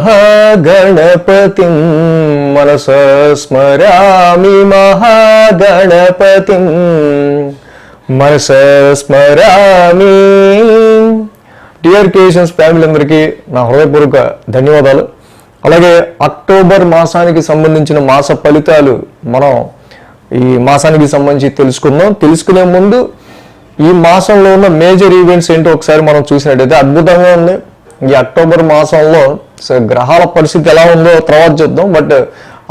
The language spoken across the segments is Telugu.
మహాగణపతిం మనసా స్మరామి మహాగణపతిం మనసా స్మరామి. డియర్ క్రియేషన్స్ ఫ్యామిలీ అందరికీ నా హృదయపూర్వక ధన్యవాదాలు. అలాగే అక్టోబర్ మాసానికి సంబంధించిన మాస ఫలితాలు మనం ఈ మాసానికి సంబంధించి తెలుసుకుందాం. తెలుసుకునే ముందు ఈ మాసంలో ఉన్న మేజర్ ఈవెంట్స్ ఏంటో ఒకసారి మనం చూసినట్టయితే అద్భుతంగా ఉంది. ఈ అక్టోబర్ మాసంలో గ్రహాల పరిస్థితి ఎలా ఉందో తర్వాత చూద్దాం. బట్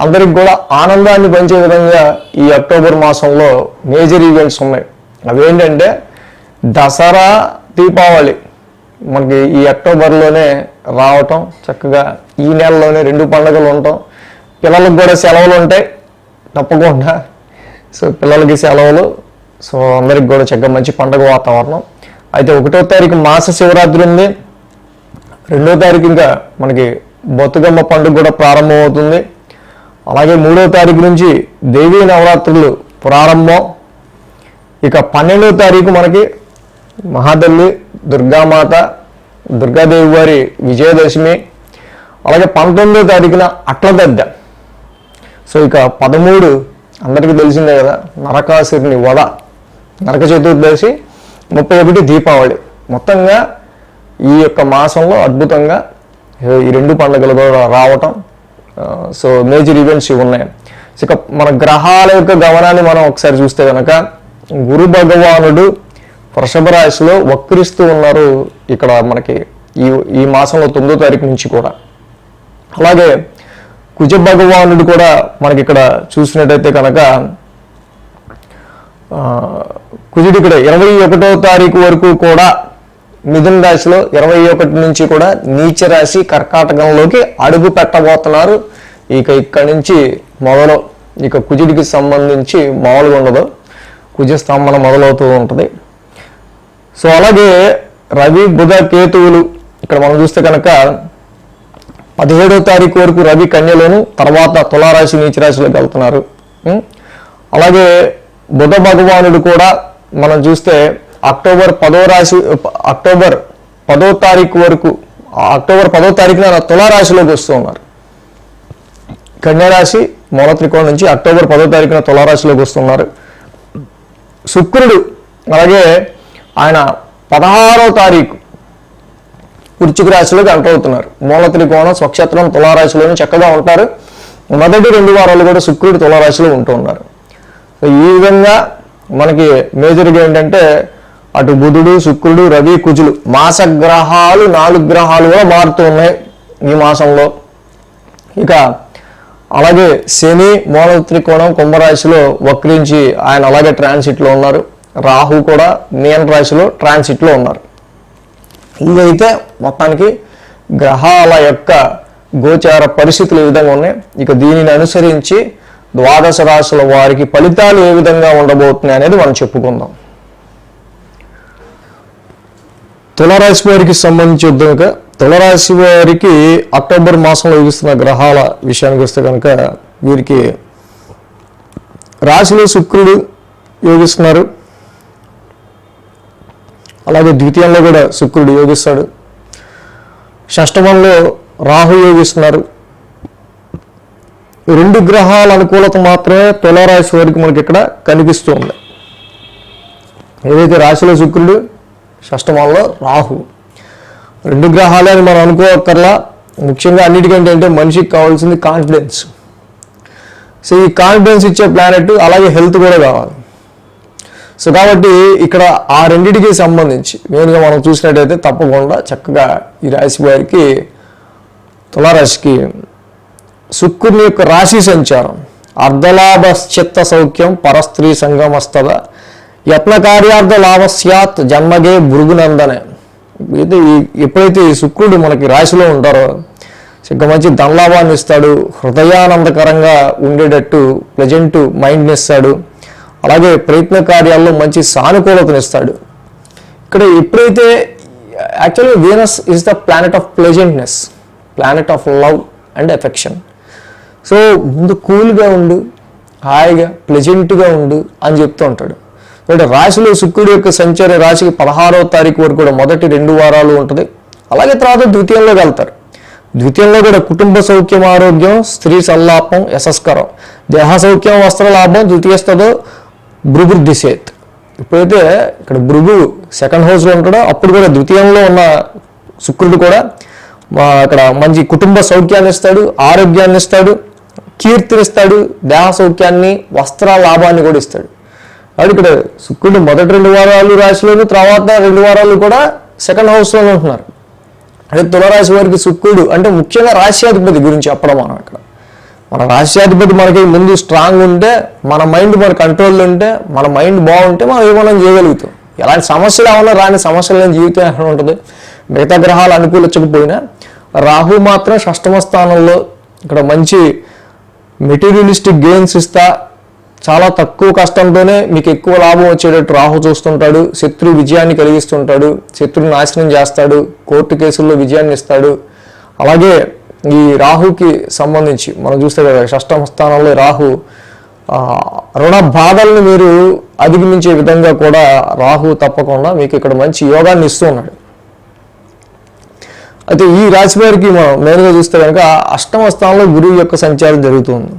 అందరికి కూడా ఆనందాన్ని పంచే విధంగా ఈ అక్టోబర్ మాసంలో మేజర్ ఈవెంట్స్ ఉన్నాయి. అవేంటంటే దసరా, దీపావళి మనకి ఈ అక్టోబర్లోనే రావటం, చక్కగా ఈ నెలలోనే 2 పండుగలు ఉండటం, పిల్లలకు కూడా సెలవులు ఉంటాయి తప్పకుండా. సో పిల్లలకి సెలవులు, సో అందరికి కూడా చక్కగా మంచి పండుగ వాతావరణం. అయితే 1వ తారీఖు మాస శివరాత్రి ఉంది. 2వ తారీఖు ఇంకా మనకి బతుకమ్మ పండుగ కూడా ప్రారంభమవుతుంది. అలాగే 3వ తారీఖు నుంచి దేవీ నవరాత్రులు ప్రారంభం. ఇక 12వ తారీఖు మనకి మహాతల్లి దుర్గామాత, దుర్గాదేవి వారి విజయదశమి. అలాగే 19వ తారీఖున అట్లదద్ద. సో ఇక 13 అందరికీ తెలిసిందే కదా, నరకాసురుని వధ, నరక చతుర్దశి, 31 దీపావళి. మొత్తంగా ఈ యొక్క మాసంలో అద్భుతంగా ఈ 2 పండుగలు కూడా రావటం. సో మేజర్ ఈవెంట్స్ ఇవి ఉన్నాయి. ఇక మన గ్రహాల యొక్క గమనాన్ని మనం ఒకసారి చూస్తే కనుక గురు భగవానుడు వృషభ రాశిలో వక్రిస్తూ ఉన్నారు ఇక్కడ మనకి ఈ మాసంలో 9వ తారీఖు నుంచి కూడా. అలాగే కుజ భగవానుడు కూడా మనకి ఇక్కడ చూసినట్టయితే కనుక కుజుడు ఇక్కడ 21వ తారీఖు వరకు కూడా మిథున రాశిలో, 21 నుంచి కూడా నీచ రాశి కర్కాటకంలోకి అడుగు పెట్టబోతున్నారు. ఇక ఇక్కడి నుంచి మొదలు ఇక కుజుడికి సంబంధించి మామూలుగా ఉండదు, కుజ స్తంభన మొదలవుతూ ఉంటుంది. సో అలాగే రవి, బుధ, కేతువులు ఇక్కడ మనం చూస్తే కనుక 17వ తారీఖు వరకు రవి కన్యలోను, తర్వాత తులారాశి నీచ రాశిలోకి వెళ్తున్నారు. అలాగే బుధ భగవానుడు కూడా మనం చూస్తే అక్టోబర్ 10వ తారీఖు వరకు, అక్టోబర్ 10వ తారీఖున తులారాశిలోకి వస్తూ ఉన్నారు. కన్యారాశి మూల త్రికోణం నుంచి అక్టోబర్ 10వ తారీఖున తులారాశిలోకి వస్తున్నారు. శుక్రుడు అలాగే ఆయన 16వ తారీఖు వృశ్చిక రాశిలోకి ఎంటర్ అవుతున్నారు. మూల త్రికోణం, స్వక్షేత్రం, తులారాశిలోనే చక్కగా ఉంటారు. మొదటి 2 వారాలు కూడా శుక్రుడు తులారాశిలో ఉంటూ ఉన్నారు. సో ఈ విధంగా మనకి మేజర్గా ఏంటంటే అటు బుధుడు, శుక్రుడు, రవి, కుజులు మాస గ్రహాలు 4 గ్రహాలు కూడా మారుతూ ఉన్నాయి ఈ మాసంలో. ఇక అలాగే శని మూల త్రికోణం కుంభరాశిలో వక్రించి ఆయన అలాగే ట్రాన్సిట్లో ఉన్నారు. రాహు కూడా మీన రాశిలో ట్రాన్సిట్లో ఉన్నారు. ఇవైతే మొత్తానికి గ్రహాల యొక్క గోచార పరిస్థితులు ఏ విధంగా ఉన్నాయి. ఇక దీనిని అనుసరించి ద్వాదశ రాశుల వారికి ఫలితాలు ఏ విధంగా ఉండబోతున్నాయి అనేది మనం చెప్పుకుందాం. తులారాశి వారికి సంబంధించి వద్దాక, తులారాశి వారికి అక్టోబర్ మాసంలో యోగిస్తున్న గ్రహాల విషయానికి వస్తే కనుక వీరికి రాశిలో శుక్రుడు యోగిస్తున్నారు. అలాగే ద్వితీయంలో కూడా శుక్రుడు యోగిస్తాడు. షష్టమంలో రాహు యోగిస్తున్నారు. 2 గ్రహాల అనుకూలత మాత్రమే తులారాశి వారికి మనకి ఇక్కడ కనిపిస్తూ ఉంది. ఏదైతే రాశిలో శుక్రుడు, షష్టమంలో రాహు, 2 గ్రహాలే అని మనం అనుకోకర్లా. ముఖ్యంగా అన్నిటికంటే అంటే మనిషికి కావాల్సింది కాన్ఫిడెన్స్. సో ఈ కాన్ఫిడెన్స్ ఇచ్చే ప్లానెట్, అలాగే హెల్త్ కూడా కావాలి. సో కాబట్టి ఇక్కడ ఆ రెండింటికి సంబంధించి మెయిన్గా మనం చూసినట్టయితే తప్పకుండా చక్కగా ఈ రాశి వారికి, తులారాశికి శుక్రుని యొక్క రాశి సంచారం అర్ధలాభ చిత్త సౌఖ్యం పరస్త్రీ సంగమస్తద యత్న కార్యార్థ లాభస్యాత్ జన్మగే భృగునందనే. అయితే ఎప్పుడైతే ఈ శుక్రుడు మనకి రాశిలో ఉంటారో ఇంకా మంచి ధనలాభాన్ని ఇస్తాడు, హృదయానందకరంగా ఉండేటట్టు ప్లెజెంట్ మైండ్ని ఇస్తాడు. అలాగే ప్రయత్న కార్యాల్లో మంచి సానుకూలతనిస్తాడు. ఇక్కడ ఎప్పుడైతే actually Venus is the planet of pleasantness, planet of love and affection. So ముందు కూల్గా ఉండు, హాయిగా ప్లెజెంట్గా ఉండు అని చెప్తూ ఉంటాడు. అంటే రాశిలో శుక్రుడు యొక్క సంచారం రాశికి 16వ తారీఖు వరకు కూడా మొదటి 2 వారాలు ఉంటుంది. అలాగే తర్వాత ద్వితీయంలోకి వెళ్తారు. ద్వితీయంలో కూడా కుటుంబ సౌఖ్యం, ఆరోగ్యం, స్త్రీ సల్లాపం, యశస్కరం, దేహ సౌఖ్యం, వస్త్ర లాభం, ద్వితీయ స్థదో భృవృద్ధి చేత్. ఇప్పుడైతే ఇక్కడ భృగు సెకండ్ హౌస్లో ఉంటాడో అప్పుడు కూడా ద్వితీయంలో ఉన్న శుక్రుడు కూడా అక్కడ మంచి కుటుంబ సౌఖ్యాన్ని ఇస్తాడు, ఆరోగ్యాన్ని ఇస్తాడు, కీర్తినిస్తాడు, దేహ సౌఖ్యాన్ని, వస్త్ర లాభాన్ని కూడా ఇస్తాడు. కాబట్టి ఇక్కడ శుక్రుడు మొదటి 2 వారాలు రాశిలోను, తర్వాత 2 వారాలు కూడా సెకండ్ హౌస్లోనే ఉంటున్నారు. అదే తులారాశి వారికి శుక్రుడు అంటే ముఖ్యంగా రాశ్యాధిపతి గురించి చెప్పడం మనం ఇక్కడ. మన రాశ్యాధిపతి మనకి ముందు స్ట్రాంగ్ ఉంటే, మన మైండ్ మన కంట్రోల్లో ఉంటే, మన మైండ్ బాగుంటే మనం ఏమైనా చేయగలుగుతాం. ఎలాంటి సమస్యలు ఏమన్నా రాని సమస్యలు లేని జీవితం ఎక్కడ ఉంటుంది. మిగతా గ్రహాలు అనుకూలించకపోయినా రాహు మాత్రం 6వ స్థానంలో ఇక్కడ మంచి మెటీరియలిస్టిక్ గెయిన్స్ ఇస్తా, చాలా తక్కువ కష్టంతోనే మీకు ఎక్కువ లాభం వచ్చేటట్టు రాహు చూస్తుంటాడు. శత్రు విజయాన్ని కలిగిస్తుంటాడు, శత్రుని నాశనం చేస్తాడు, కోర్టు కేసుల్లో విజయాన్ని ఇస్తాడు. అలాగే ఈ రాహుకి సంబంధించి మనం చూస్తే కదా 6వ స్థానంలో రాహు రుణ బాధల్ని మీరు అధిగమించే విధంగా కూడా రాహు తప్పకుండా మీకు ఇక్కడ మంచి యోగాన్ని ఇస్తూ ఉన్నాడు. అయితే ఈ రాశి వారికి మనం నేరుగా చూస్తే కనుక 8వ స్థానంలో గురువు యొక్క సంచారం జరుగుతుంది.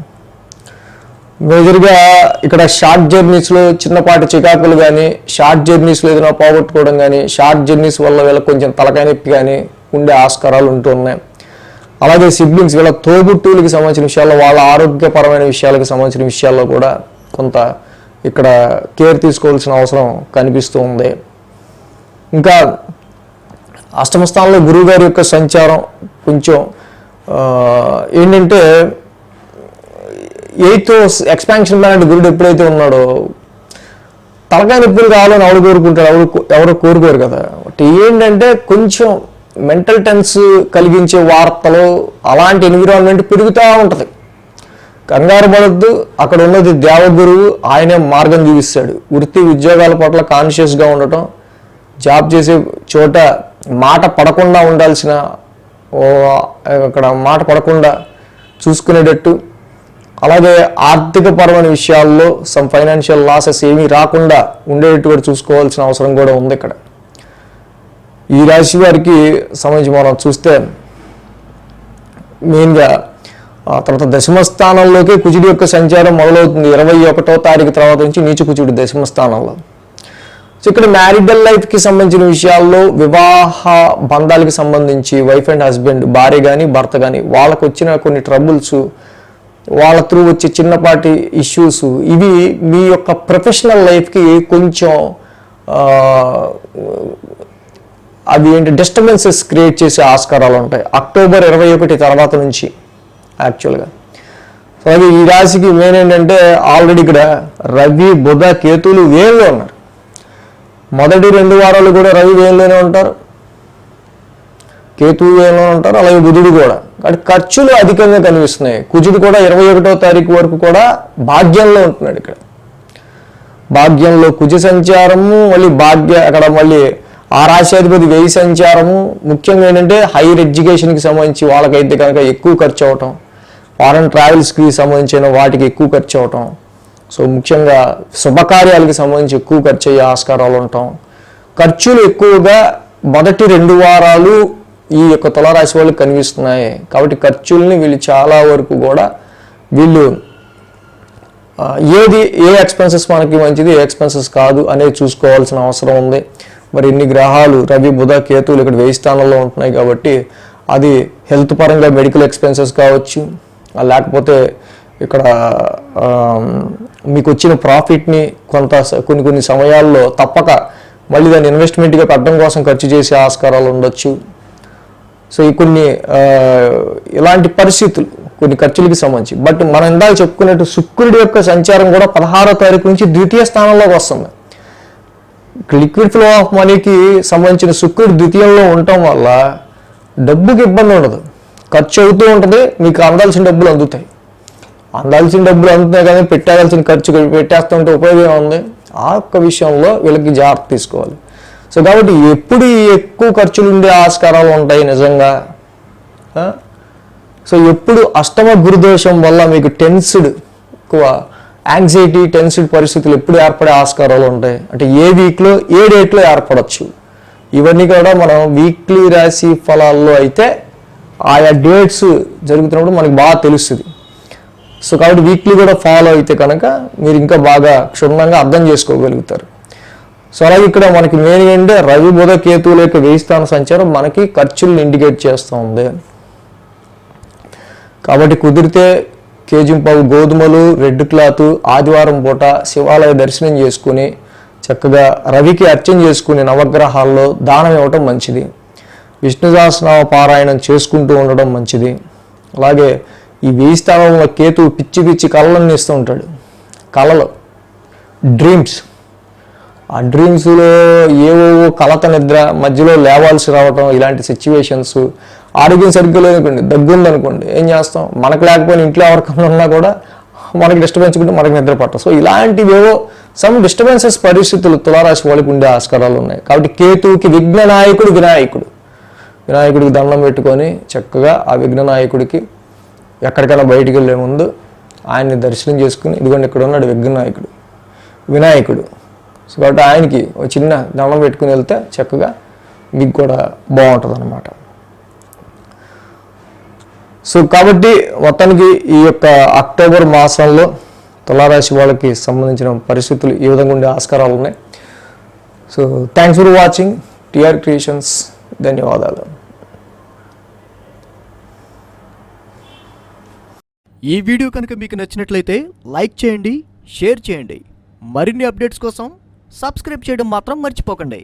మేజర్గా ఇక్కడ షార్ట్ జర్నీస్లో చిన్నపాటి చికాకులు కానీ, షార్ట్ జర్నీస్లో ఏదైనా పోగొట్టుకోవడం కానీ, షార్ట్ జర్నీస్ వల్ల వీళ్ళకి కొంచెం తలకాయ నొప్పి కానీ ఉండే ఆస్కారాలు ఉంటూ ఉన్నాయి. అలాగే సిబ్లింగ్స్, వీళ్ళ తోబుట్టువులకి సంబంధించిన విషయాల్లో, వాళ్ళ ఆరోగ్యపరమైన విషయాలకు సంబంధించిన విషయాల్లో కూడా కొంత ఇక్కడ కేర్ తీసుకోవాల్సిన అవసరం కనిపిస్తూ ఉంది. ఇంకా 8వ స్థానంలో గురువు గారి యొక్క సంచారం కొంచెం ఏంటంటే 8th ఎక్స్పాన్షన్ ప్లానెట్ గురుడు ఎప్పుడైతే ఉన్నాడో తలకాయ నొప్పులు కావాలని ఎవరు కోరుకుంటాడు? ఎవరు కోరుకోరు కదా. ఏంటంటే కొంచెం మెంటల్ టెన్స్ కలిగించే వార్తలు, అలాంటి ఎన్విరాన్మెంట్ పెరుగుతూ ఉంటుంది. కంగారు పడద్దు, అక్కడ ఉన్నది దేవగురువు, ఆయనే మార్గం చూపిస్తాడు. వృత్తి ఉద్యోగాల పట్ల కాన్షియస్గా ఉండటం, జాబ్ చేసే చోట మాట పడకుండా ఉండాల్సిన అక్కడ మాట పడకుండా చూసుకునేటట్టు, అలాగే ఆర్థిక పరమైన విషయాల్లో సమ్ ఫైనాన్షియల్ లాసెస్ ఏమీ రాకుండా ఉండేటట్టు కూడా చూసుకోవాల్సిన అవసరం కూడా ఉంది ఇక్కడ. ఈ రాశి వారికి సంబంధించి మనం చూస్తే మెయిన్గా తర్వాత 10వ స్థానంలోకి కుజుడి యొక్క సంచారం మొదలవుతుంది. 21వ తారీఖు తర్వాత నుంచి నీచ కుజుడు 10వ స్థానంలో. సో ఇక్కడ మ్యారిటల్ లైఫ్కి సంబంధించిన విషయాల్లో, వివాహ బంధాలకి సంబంధించి వైఫ్ అండ్ హస్బెండ్, భార్య కానీ భర్త కానీ వాళ్ళకు వచ్చిన కొన్ని ట్రబుల్స్, వాళ్ళ త్రూ వచ్చే చిన్నపాటి ఇష్యూస్, ఇవి మీ యొక్క ప్రొఫెషనల్ లైఫ్కి కొంచెం అవి డిస్టర్బెన్సెస్ క్రియేట్ చేసే ఆస్కారాలు ఉంటాయి అక్టోబర్ 21 తర్వాత నుంచి యాక్చువల్గా. సో అది ఈ రాశికి మెయిన్ ఏంటంటే ఆల్రెడీ ఇక్కడ రవి, బుధ, కేతువులు వేయంలో ఉన్నారు. మొదటి 2 వారాలు కూడా రవి వేయంలోనే ఉంటారు, కేతువు వేయంలో ఉంటారు, అలాగే బుధుడు కూడా. కాబట్టి ఖర్చులు అధికంగా కనిపిస్తున్నాయి. కుజుడు కూడా 21వ తారీఖు వరకు కూడా భాగ్యంలో ఉంటున్నాడు. ఇక్కడ భాగ్యంలో కుజ సంచారము, మళ్ళీ అక్కడ మళ్ళీ ఆ రాశ్యాధిపతి వ్యయ సంచారము. ముఖ్యంగా ఏంటంటే హైయర్ ఎడ్యుకేషన్కి సంబంధించి వాళ్ళకైతే కనుక ఎక్కువ ఖర్చు అవటం, ఫారెన్ ట్రావెల్స్కి సంబంధించిన వాటికి ఎక్కువ ఖర్చు అవటం, సో ముఖ్యంగా శుభకార్యాలకి సంబంధించి ఎక్కువ ఖర్చు అయ్యే ఆస్కారాలు ఉంటాం. ఖర్చులు ఎక్కువగా మొదటి 2 వారాలు ఈ యొక్క తులారాశి వాళ్ళకి కనిపిస్తున్నాయి. కాబట్టి ఖర్చుల్ని వీళ్ళు చాలా వరకు కూడా వీళ్ళు ఏ ఎక్స్పెన్సెస్ మనకి మంచిది, ఏ ఎక్స్పెన్సెస్ కాదు అనేది చూసుకోవాల్సిన అవసరం ఉంది. మరి ఇన్ని గ్రహాలు రవి, బుధ, కేతువులు ఇక్కడ 1000 స్థానంలో ఉంటున్నాయి కాబట్టి అది హెల్త్ పరంగా మెడికల్ ఎక్స్పెన్సెస్ కావచ్చు, లేకపోతే ఇక్కడ మీకు వచ్చిన ప్రాఫిట్ని కొన్ని సమయాల్లో తప్పక మళ్ళీ దాన్ని ఇన్వెస్ట్మెంట్గా పెట్టడం కోసం ఖర్చు చేసే ఆస్కారాలు ఉండొచ్చు. సో ఈ కొన్ని ఇలాంటి పరిస్థితులు కొన్ని ఖర్చులకి సంబంధించి. బట్ మనం ఇందాక చెప్పుకున్నట్టు శుక్రుడి యొక్క సంచారం కూడా 16వ తారీఖు నుంచి ద్వితీయ స్థానంలోకి వస్తుంది. లిక్విడ్ ఫ్లో ఆఫ్ మనీకి సంబంధించిన శుక్రుడు ద్వితీయంలో ఉండటం వల్ల డబ్బుకి ఇబ్బంది ఉండదు, ఖర్చు అవుతూ ఉంటుంది, మీకు అందాల్సిన డబ్బులు అందుతాయి. అందాల్సిన డబ్బులు అందుతున్నాయి కానీ పెట్టాల్సిన ఖర్చు పెట్టేస్తుంటే ఉపయోగం ఉంది. ఆ ఒక్క విషయంలో వీళ్ళకి జాగ్రత్త తీసుకోవాలి. సో కాబట్టి ఎప్పుడు ఎక్కువ ఖర్చులు ఉండే ఆస్కారాలు ఉంటాయి నిజంగా. సో ఎప్పుడు అష్టమ గురుదోషం వల్ల మీకు టెన్స్డ్, ఎక్కువ యాంగ్జైటీ, టెన్స్డ్ పరిస్థితులు ఎప్పుడు ఏర్పడే ఆస్కారాలు ఉంటాయి అంటే ఏ వీక్లో ఏ డేట్లో ఏర్పడచ్చు. ఇవన్నీ కూడా మనం వీక్లీ రాశి ఫలాల్లో అయితే ఆయా డేట్స్ జరుగుతున్నప్పుడు మనకి బాగా తెలుస్తుంది. సో కాబట్టి వీక్లీ కూడా ఫాలో అయితే కనుక మీరు ఇంకా బాగా క్షుణ్ణంగా అర్థం చేసుకోగలుగుతారు. సో అలాగే ఇక్కడ మనకి మెయిన్ ఏంటంటే రవి బుధ కేతువుల యొక్క వేయిస్థాన సంచారం మనకి ఖర్చులను ఇండికేట్ చేస్తూ ఉంది. కాబట్టి కుదిరితే కేజింపావు గోధుమలు, రెడ్ క్లాత్, ఆదివారం పూట శివాలయ దర్శనం చేసుకుని చక్కగా రవికి అర్చన చేసుకుని నవగ్రహాల్లో దానం ఇవ్వటం మంచిది. విష్ణు సహస్రనామ పారాయణం చేసుకుంటూ ఉండడం మంచిది. అలాగే ఈ వేయి స్థానంలో కేతువు పిచ్చి పిచ్చి కళలన్నీ ఇస్తూ ఉంటాడు. కళలు, డ్రీమ్స్, ఆ డ్రీమ్స్లో ఏవో కలత నిద్ర, మధ్యలో లేవాల్సి రావటం, ఇలాంటి సిచ్యువేషన్స్. ఆరోగ్యం సరిగ్గా లేదనుకోండి, దగ్గుందనుకోండి, ఏం చేస్తాం? మనకు లేకపోయినా ఇంట్లో ఎవరికైనా ఉన్నా కూడా మనకి డిస్టర్బెన్స్ ఉంటే మనకి నిద్ర పట్టం. సో ఇలాంటివేవో సమ్ డిస్టర్బెన్సెస్ పరిస్థితులు తులారాశి వాళ్ళకి ఉండే ఆస్కారాలు ఉన్నాయి. కాబట్టి కేతువుకి విఘ్న నాయకుడు వినాయకుడికి దండం పెట్టుకొని చక్కగా ఆ విఘ్న నాయకుడికి ఎక్కడికైనా బయటికి వెళ్ళే ముందు ఆయన్ని దర్శనం చేసుకుని, ఇదిగోండి ఇక్కడ ఉన్నాడు వినాయకుడు. సో కాబట్టి ఆయనకి ఒక చిన్న దండం పెట్టుకుని వెళ్తే చక్కగా మీకు కూడా బాగుంటుంది అన్నమాట. సో కాబట్టి మొత్తానికి ఈ యొక్క అక్టోబర్ మాసంలో తులారాశి వాళ్ళకి సంబంధించిన పరిస్థితులు ఈ విధంగా ఉండే ఆస్కారాలు ఉన్నాయి. So thanks for watching TR creations. ధన్యవాదాలు. ఈ వీడియో కనుక మీకు నచ్చినట్లయితే లైక్ చేయండి, షేర్ చేయండి. మరిన్ని అప్డేట్స్ కోసం సబ్స్క్రైబ్ చేయడం మాత్రం మర్చిపోకండి.